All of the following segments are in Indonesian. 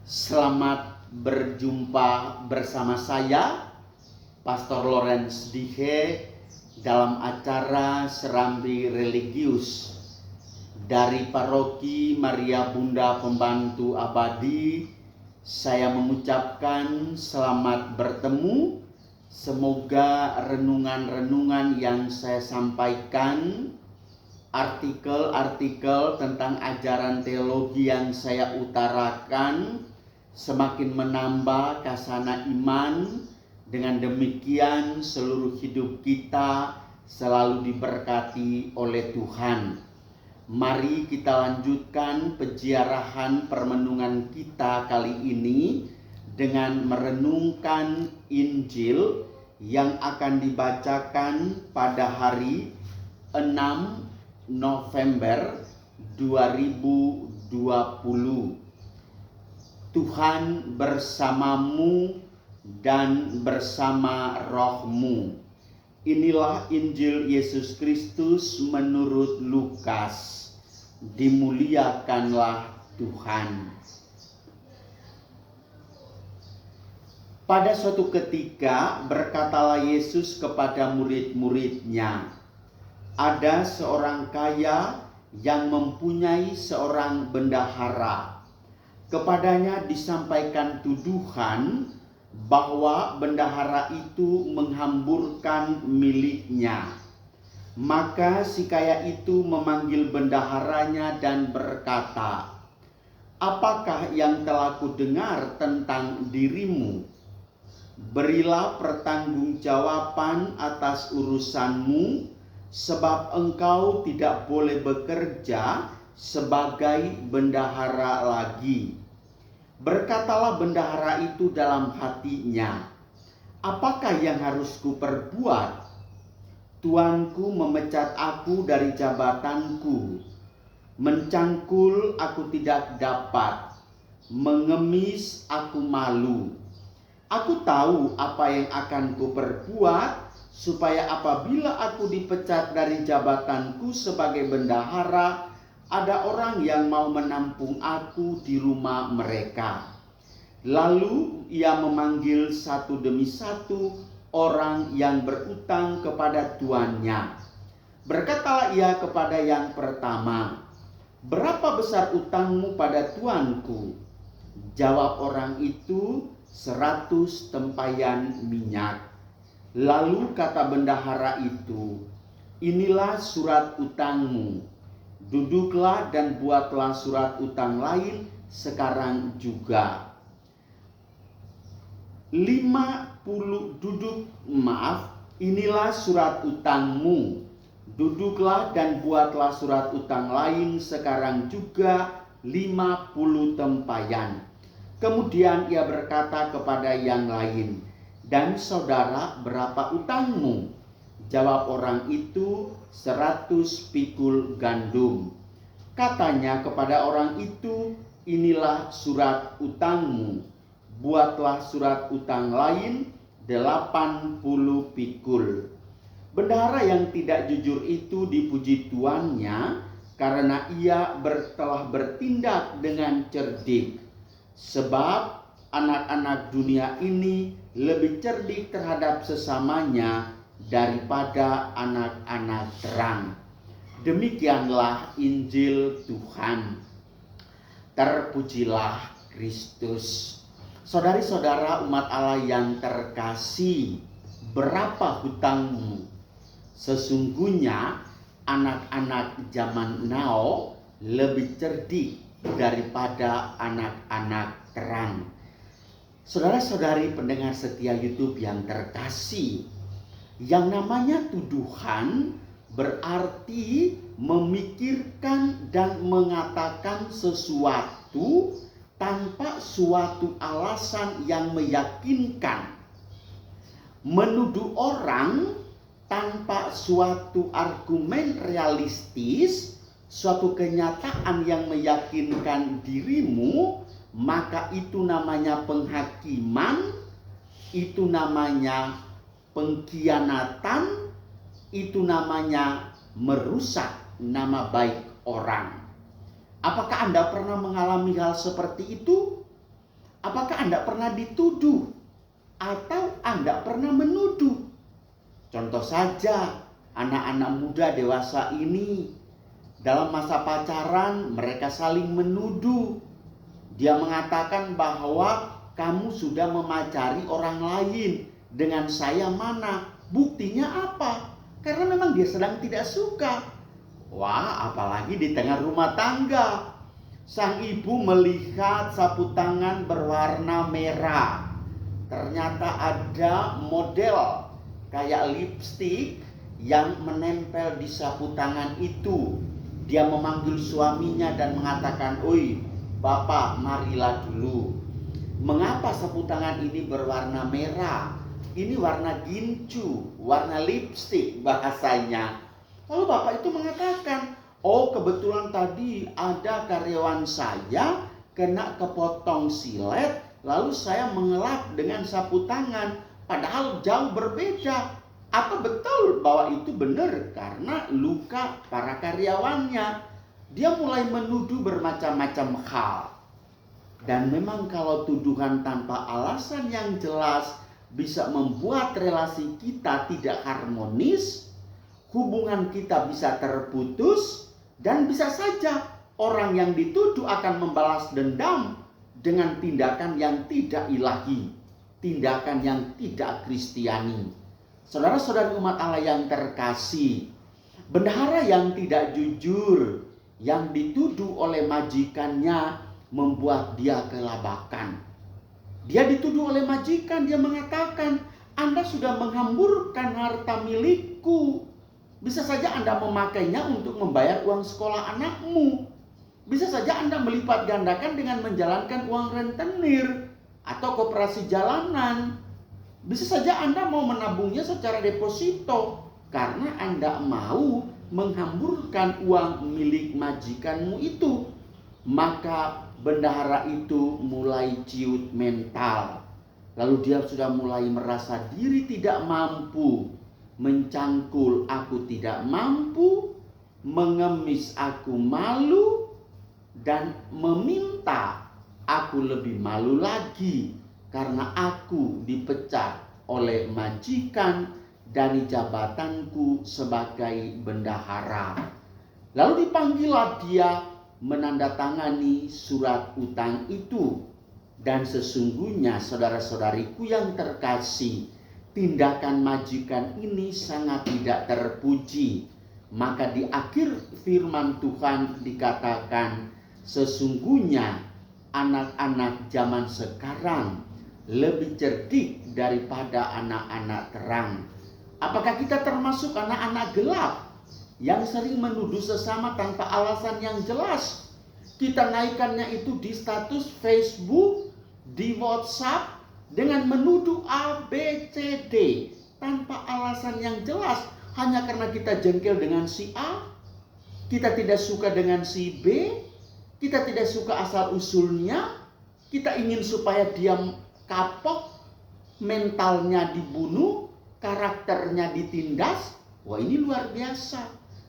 Selamat berjumpa bersama saya, Pastor Lawrence Dihe, dalam acara Serambi Religius dari Paroki Maria Bunda Pembantu Abadi. Saya mengucapkan selamat bertemu. Semoga renungan-renungan yang saya sampaikan, artikel-artikel tentang ajaran teologi yang saya utarakan semakin menambah kasana iman. Dengan demikian seluruh hidup kita selalu diberkati oleh Tuhan. Mari kita lanjutkan peziarahan permenungan kita kali ini dengan merenungkan Injil yang akan dibacakan pada hari 6 November 2020. Tuhan bersamamu dan bersama rohmu. Inilah Injil Yesus Kristus menurut Lukas. Dimuliakanlah Tuhan. Pada suatu ketika berkatalah Yesus kepada murid-muridnya, ada seorang kaya yang mempunyai seorang bendahara. Kepadanya disampaikan tuduhan bahwa bendahara itu menghamburkan miliknya. Maka si kaya itu memanggil bendaharanya dan berkata, "Apakah yang telah kudengar tentang dirimu? Berilah pertanggungjawaban atas urusanmu, sebab engkau tidak boleh bekerja sebagai bendahara lagi." Berkatalah bendahara itu dalam hatinya, "Apakah yang harus kuperbuat? Tuanku memecat aku dari jabatanku. Mencangkul aku tidak dapat, mengemis aku malu. Aku tahu apa yang akan kuperbuat, supaya apabila aku dipecat dari jabatanku sebagai bendahara, ada orang yang mau menampung aku di rumah mereka." Lalu ia memanggil satu demi satu orang yang berutang kepada tuannya. Berkatalah ia kepada yang pertama, "Berapa besar utangmu pada tuanku?" Jawab orang itu, 100 tempayan minyak. Lalu kata bendahara itu, "Inilah surat utangmu. Duduklah dan buatlah surat utang lain sekarang juga." 50 inilah surat utangmu. Duduklah dan buatlah surat utang lain sekarang juga 50 tempayan. Kemudian ia berkata kepada yang lain, "Dan saudara, berapa utangmu?" Jawab orang itu, 100 pikul gandum. Katanya kepada orang itu, "Inilah surat utangmu. Buatlah surat utang lain 80 pikul." Bendahara yang tidak jujur itu dipuji tuannya karena ia telah bertindak dengan cerdik. Sebab anak-anak dunia ini lebih cerdik terhadap sesamanya daripada anak-anak terang. Demikianlah Injil Tuhan. Terpujilah Kristus. Saudari-saudara umat Allah yang terkasih, berapa hutangmu? Sesungguhnya anak-anak zaman now lebih cerdik daripada anak-anak terang. Saudara-saudari pendengar setia YouTube yang terkasih, yang namanya tuduhan berarti memikirkan dan mengatakan sesuatu tanpa suatu alasan yang meyakinkan. Menuduh orang tanpa suatu argumen realistis, suatu kenyataan yang meyakinkan dirimu, maka itu namanya penghakiman, itu namanya pengkhianatan, itu namanya merusak nama baik orang. Apakah Anda pernah mengalami hal seperti itu? Apakah Anda pernah dituduh atau Anda pernah menuduh? Contoh saja, anak-anak muda dewasa ini dalam masa pacaran mereka saling menuduh. Dia mengatakan bahwa kamu sudah memacari orang lain, dengan saya mana? Buktinya apa? Karena memang dia sedang tidak suka. Wah, apalagi di tengah rumah tangga. Sang ibu melihat sapu tangan berwarna merah. Ternyata ada model kayak lipstik yang menempel di sapu tangan itu. Dia memanggil suaminya dan mengatakan, "Oi, Bapak, marilah dulu. Mengapa sapu tangan ini berwarna merah? Ini warna gincu, warna lipstik bahasanya." Lalu Bapak itu mengatakan, "Oh, kebetulan tadi ada karyawan saya kena kepotong silet, lalu saya mengelap dengan sapu tangan." Padahal jauh berbeda. Apa betul bahwa itu benar? Karena luka para karyawannya. Dia mulai menuduh bermacam-macam hal. Dan memang kalau tuduhan tanpa alasan yang jelas bisa membuat relasi kita tidak harmonis, hubungan kita bisa terputus, dan bisa saja orang yang dituduh akan membalas dendam dengan tindakan yang tidak ilahi, tindakan yang tidak kristiani. Saudara-saudari umat Allah yang terkasih, bendahara yang tidak jujur, yang dituduh oleh majikannya membuat dia kelabakan. Dia dituduh oleh majikan, dia mengatakan, "Anda sudah menghamburkan harta milikku. Bisa saja Anda memakainya untuk membayar uang sekolah anakmu. Bisa saja Anda melipat gandakan dengan menjalankan uang rentenir atau koperasi jalanan. Bisa saja Anda mau menabungnya secara deposito karena Anda mau menghamburkan uang milik majikanmu itu." Maka bendahara itu mulai ciut mental. Lalu dia sudah mulai merasa diri tidak mampu, mencangkul aku tidak mampu, mengemis aku malu, dan meminta aku lebih malu lagi karena aku dipecat oleh majikan dari jabatanku sebagai bendahara. Lalu dipanggillah dia menandatangani surat utang itu. Dan sesungguhnya saudara-saudariku yang terkasih, tindakan majikan ini sangat tidak terpuji. Maka di akhir firman Tuhan dikatakan, sesungguhnya anak-anak zaman sekarang lebih cerdik daripada anak-anak terang. Apakah kita termasuk anak-anak gelap yang sering menuduh sesama tanpa alasan yang jelas? Kita naikkannya itu di status Facebook, di WhatsApp, dengan menuduh A, B, C, D tanpa alasan yang jelas. Hanya karena kita jengkel dengan si A, kita tidak suka dengan si B, kita tidak suka asal usulnya, kita ingin supaya dia kapok, mentalnya dibunuh, karakternya ditindas. Wah, ini luar biasa,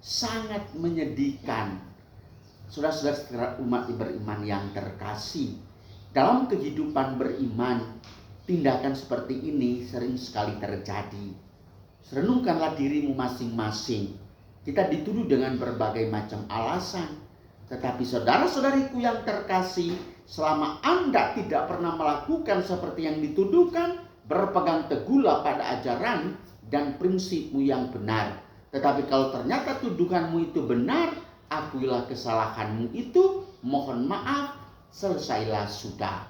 sangat menyedihkan. Saudara-saudara umat beriman yang terkasih, dalam kehidupan beriman, tindakan seperti ini sering sekali terjadi. Renungkanlah dirimu masing-masing. Kita dituduh dengan berbagai macam alasan. Tetapi saudara-saudariku yang terkasih, selama Anda tidak pernah melakukan seperti yang dituduhkan, berpegang teguhlah pada ajaran dan prinsipmu yang benar. Tetapi kalau ternyata tuduhanmu itu benar, akuilah kesalahanmu itu, mohon maaf, selesailah sudah.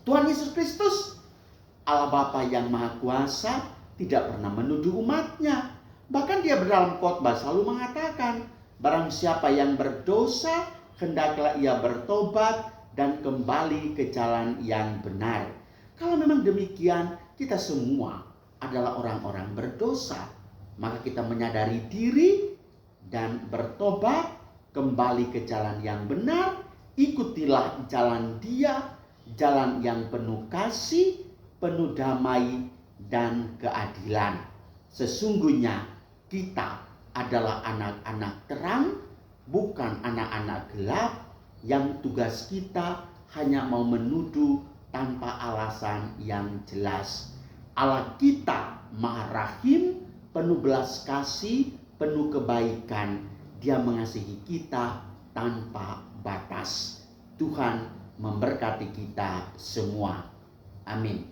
Tuhan Yesus Kristus, Allah Bapa yang Maha Kuasa, tidak pernah menuduh umatnya. Bahkan dia dalam khotbah selalu mengatakan, barang siapa yang berdosa, hendaklah ia bertobat dan kembali ke jalan yang benar. Kalau memang demikian, kita semua adalah orang-orang berdosa, maka kita menyadari diri dan bertobat, kembali ke jalan yang benar. Ikutilah jalan Dia, jalan yang penuh kasih, penuh damai dan keadilan. Sesungguhnya kita adalah anak-anak terang, bukan anak-anak gelap yang tugas kita hanya mau menuduh tanpa alasan yang jelas. Allah kita Maha Rahim, penuh belas kasih, penuh kebaikan. Dia mengasihi kita tanpa batas. Tuhan memberkati kita semua. Amin.